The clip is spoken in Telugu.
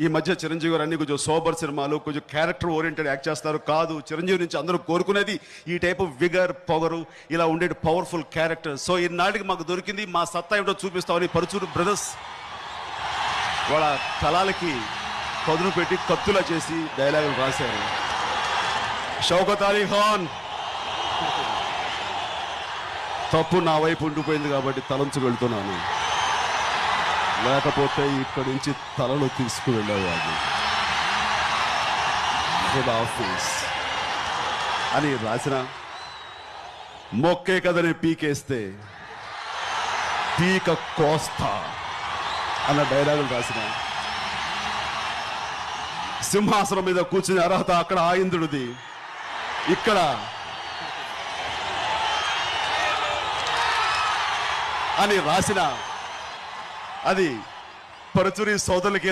ఈ మధ్య చిరంజీవి గారు అన్ని కొంచెం సోబర్ సినిమాలు, కొంచెం క్యారెక్టర్ ఓరియంటెడ్ యాక్ట్ చేస్తారు. కాదు, చిరంజీవి నుంచి అందరూ కోరుకునేది ఈ టైప్ ఆఫ్ విగర్, పొగరు, ఇలా ఉండే పవర్ఫుల్ క్యారెక్టర్. సో ఈనాటికి మాకు దొరికింది, మా సత్తా ఏమిటో చూపిస్తామని పరుచూరు బ్రదర్స్ వాళ్ళ కళలకి పదును పెట్టి కత్తులా చేసి డైలాగులు రాశారు. షౌకత్ అలీ ఖాన్, తప్పు నా వైపు ఉండిపోయింది కాబట్టి తలంచు వెళ్తున్నాను, లేకపోతే ఇక్కడి నుంచి తలలో తీసుకువెళ్ళేవాడు ఆఫీస్ అని రాసిన మొక్కే కదని పీకేస్తే పీక కోస్తా అన్న డైలాగులు రాసిన సింహాసనం మీద కూర్చునే అర్హత అక్కడ ఆ ఇంద్రుడిది, ఇక్కడ అని రాసిన అది పరుచూరి సోదరులకే